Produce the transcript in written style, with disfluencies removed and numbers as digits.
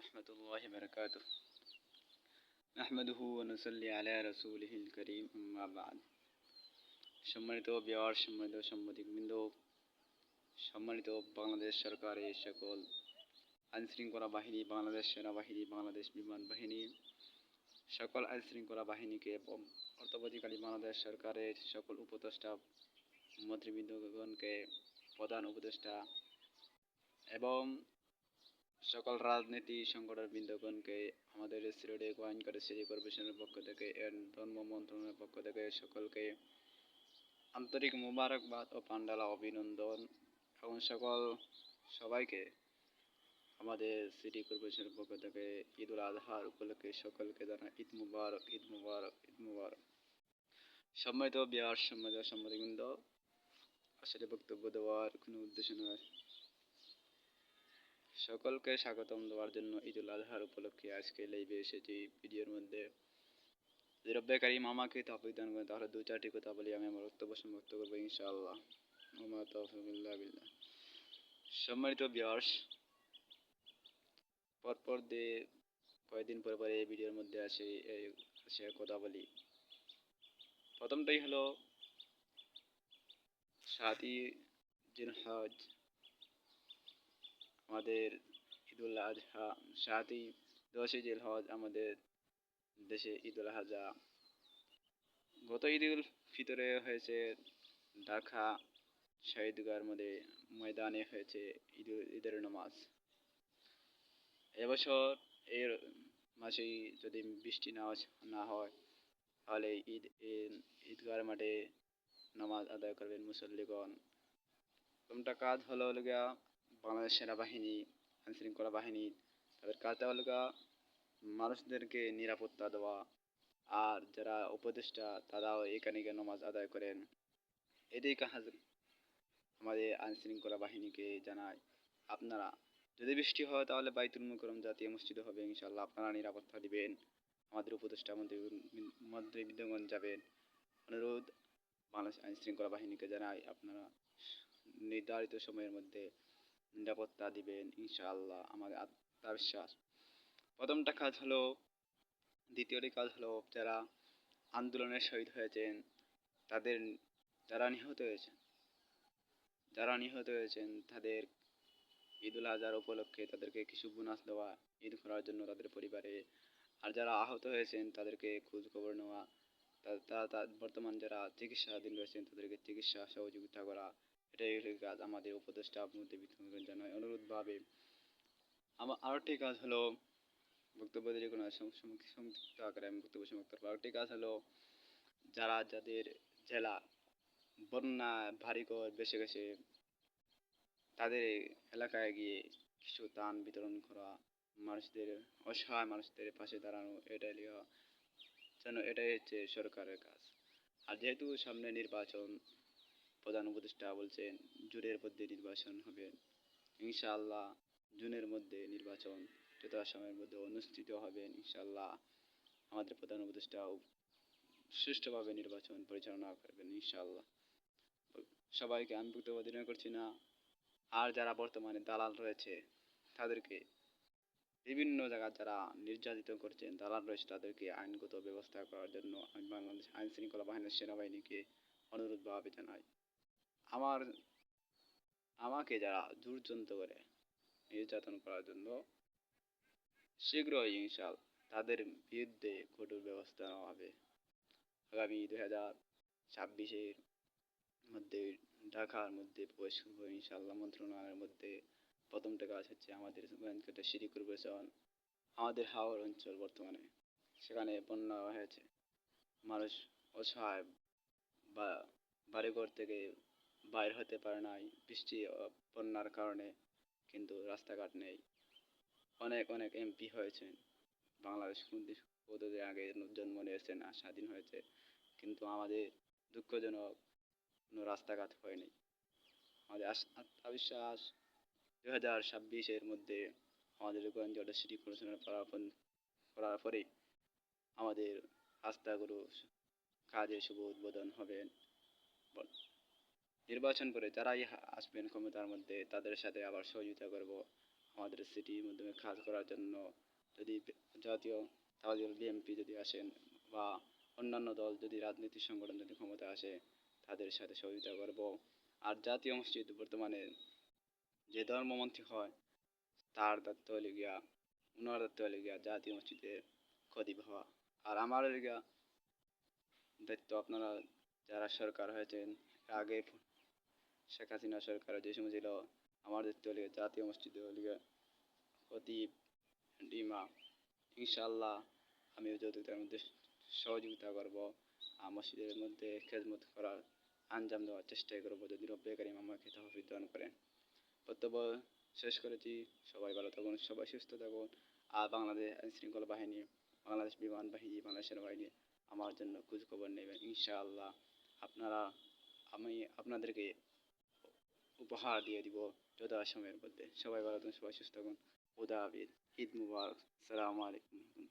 ওরহমতুল্লাহি বারাকাতুহু নাহমাদুহু ওয়া নুসাল্লি আলা রাসূলিহিল কারীম আম্মা বা'দ। সম্মানিত ভিউয়ার, সম্মানিত সাংবাদিকবৃন্দ, সম্মানিত বাংলাদেশ সরকারের সকল আইনশৃঙ্খলা বাহিনী, বাংলাদেশ সেনাবাহিনী, বাংলাদেশ বিমান বাহিনী, সকল আইনশৃঙ্খলা বাহিনীকে এবং অন্তর্বর্তীকালীন বাংলাদেশ সরকারের সকল উপদেষ্টা মন্ত্রীবৃন্দগণকে, প্রধান উপদেষ্টা এবং সকল রাজনীতি সংগঠন বৃন্দগণকে আমাদের সিলেটে গোয়েঙ্কাটা সিটি কর্পোরেশনের পক্ষ থেকে ধর্ম মন্ত্রণালয়ের পক্ষ থেকে সকলকে আন্তরিক মোবারকবাদ ও পান্ডালা অভিনন্দন এবং সবাইকে আমাদের সিটি কর্পোরেশনের পক্ষ থেকে ঈদুল আজহার উপলক্ষে সকলকে জানাই ঈদ মুবারক, ঈদ মুবারক, ঈদ মুবারক। সম্মানিত বিহার, সম্মানিত সাংবাদিকবৃন্দ, আসলে বক্তব্য দেওয়ার কোনো উদ্দেশ্য নয়, সকলকে স্বাগতম দেওয়ার জন্য ঈদুল আজহার উপলক্ষে আজকে লাইভে এসেছি। ভিডিওর মধ্যে রব্বে কারীম আমাকে তৌফিক দান করেন, তাহলে দু চারটি কথা বলি আমি আমার বক্তব্য সমাপ্ত করবো ইনশাআল্লাহ। ওমা তৌফিক ইল্লা বিল্লাহ। সম্মানিত ভিউয়ার্স, পরপর দিয়ে কয়েকদিন পরে এই ভিডিওর মধ্যে আসে কথা বলি। প্রথমটাই হলো 7ই জিলহজ আমাদের ঈদুল আজহা, 10ই জিলহজ আমাদের দেশে ঈদুল আজহা। গত ঈদুল ফিতরে হয়েছে ঢাকা শহীদগার মধ্যে ময়দানে হয়েছে ঈদের নামাজ। এবছর এর মাসেই যদি বৃষ্টি না হয় তাহলে ঈদগার মাঠে নামাজ আদায় করবেন মুসল্লিগণ। প্রথমটা কাজ হলো বাংলাদেশ সেনাবাহিনী, আইনশৃঙ্খলা বাহিনী, তাদের কাজটা হলো মানুষদেরকে নিরাপত্তা দেওয়া। আর যারা উপদেষ্টা তারাও এখানে গিয়ে নামাজ আদায় করেন। এটাই কাজ আমাদের আইনশৃঙ্খলা বাহিনীকে জানায়। আপনারা যদি বৃষ্টি হয় তাহলে বাইতুল মুকাররম জাতীয় মসজিদে হবে ইনশাআল্লাহ, আপনারা নিরাপত্তা দিবেন। আমাদের উপদেষ্টা মন্ত্রীবৃন্দগণ যাবেন। অনুরোধ বাংলাদেশ আইনশৃঙ্খলা বাহিনীকে জানাই, আপনারা নির্ধারিত সময়ের মধ্যে নিরাপত্তা দিবেন ইনশাআল্লাহ, আমাদের আত্মবিশ্বাস। প্রথমটা কাজ হলো। দ্বিতীয়টি কাজ হলো যারা আন্দোলনে শহীদ হয়েছেন, যারা নিহত হয়েছেন তাদের ঈদুল আজহার উপলক্ষে তাদেরকে কিছু বোনাস দেওয়া, ঈদ করার জন্য তাদের পরিবারে। আর যারা আহত হয়েছেন তাদেরকে খোঁজ খবর নেওয়া, বর্তমান যারা চিকিৎসাধীন রয়েছেন তাদেরকে চিকিৎসা সহযোগিতা করা। এটাই কাজ আমাদের উপদেষ্টা মন্ত্রীবৃন্দগণ জানায় অনুরোধভাবে। আরেকটি কাজ হলো, বক্তব্য দিলে কোনো সংক্ষিপ্ত আকারে আমি বক্তব্য সমাপ্ত করব। আরেকটি কাজ হলো যাদের জেলা বন্যা ভারী ঘর বেসে গেছে তাদের এলাকায় গিয়ে কিছু ত্রাণ বিতরণ করা, অসহায় মানুষদের পাশে দাঁড়ানো। এটাই হচ্ছে সরকারের কাজ। আর যেহেতু সামনে নির্বাচন, প্রধান উপদেষ্টা বলছেন জুনের মধ্যে নির্বাচন হবে ইনশাআল্লাহ। জুনের মধ্যে নির্বাচন যথাসময়ের মধ্যে অনুষ্ঠিত হবে ইনশাআল্লাহ। আমাদের প্রধান উপদেষ্টা সুষ্ঠুভাবে নির্বাচন পরিচালনা করবেন ইনশাআল্লাহ। সবাইকে আমি বক্তব্য দীর্ঘ করছি না। আর যারা বর্তমানে দালাল রয়েছে তাদেরকে বিভিন্ন জায়গায় যারা নির্যাতিত করছেন দালাল রয়েছে তাদেরকে আইনগত ব্যবস্থা করার জন্য আমি বাংলাদেশ আইন শৃঙ্খলা বাহিনীর সেনাবাহিনীকে অনুরোধভাবে জানাই। আমাকে যারা জোরজন্ত করে নির্যাতন করার জন্য শীঘ্রই ইনশাআল্লাহ তাদের বিরুদ্ধে কঠোর ব্যবস্থা নেওয়া হবে। আগামী 2026-এর মধ্যে ঢাকার মধ্যে প্রবেশ করবো ইনশাআল্লাহ। মন্ত্রণালয়ের মধ্যে প্রথমটা কাজ হচ্ছে আমাদের গোয়েঙ্কাটা সিটি কর্পোরেশন, আমাদের হাওড় অঞ্চল। বর্তমানে সেখানে বন্যা হয়েছে, মানুষ অসহায়, বা বাড়িঘর থেকে বাইর হতে পারে নাই বৃষ্টি বন্যার কারণে, কিন্তু রাস্তাঘাট নেই। অনেক এমপি হয়েছেন, বাংলাদেশ কতদিন আগে জন্ম নিয়েছেন আর স্বাধীন হয়েছে, কিন্তু আমাদের দুঃখজনক কোনো রাস্তাঘাট হয়নি। আমাদের আত্মবিশ্বাস 2026-এর মধ্যে আমাদের গোয়েন্দাটা সিটি কর্পোরেশনের করার পরে আমাদের রাস্তাগুলো কাজে শুভ উদ্বোধন হবেন। নির্বাচন করে যারাই আসবেন ক্ষমতার মধ্যে তাদের সাথে আবার সহযোগিতা করব। আমাদের সিটির মাধ্যমে কাজ করার জন্য যদি জাতীয় তাহলে বিএনপি যদি আসেন বা অন্যান্য দল যদি রাজনৈতিক সংগঠন যদি ক্ষমতা আসে তাদের সাথে সহযোগিতা করব। আর জাতীয় মসজিদ বর্তমানে যে ধর্মমন্ত্রী হয় তার দায়িত্ব হলো গিয়া ওনার দায়িত্ব হলো গিয়া জাতীয় মসজিদের খতিব হওয়া। আর আমার হলো গিয়া দায়িত্ব আপনারা যারা সরকার হয়েছেন আগে শেখ হাসিনা সরকার যে সময় ছিল আমার দায়িত্ব হলো গিয়া জাতীয় মসজিদে হলো গিয়া খতিব ইমাম। ইনশাআল্লাহ আমিও যতটার মধ্যে সহযোগিতা করব আর মসজিদের মধ্যে খেদমত করার আঞ্জাম দেওয়ার চেষ্টা করব যদি রব্বে কারিম আমাকে তৌফিক দান করেন। বক্তব্য শেষ করেছি। সবাই ভালো থাকুন, সবাই সুস্থ থাকুন। আর বাংলাদেশ আইনশৃঙ্খলা বাহিনী, বাংলাদেশ বিমান বাহিনী, বাংলাদেশ সেনাবাহিনী আমার জন্য খোঁজ খবর নেবেন ইনশাআল্লাহ। আপনারা আমি আপনাদেরকে উপহার দিয়ে দিব যথাসময়ের মধ্যে। সবাই ভালো থাকুন, সবাই সুস্থ থাকুন। খুদা হাফেজ। ঈদ মুবারক। আসসালামু আলাইকুম।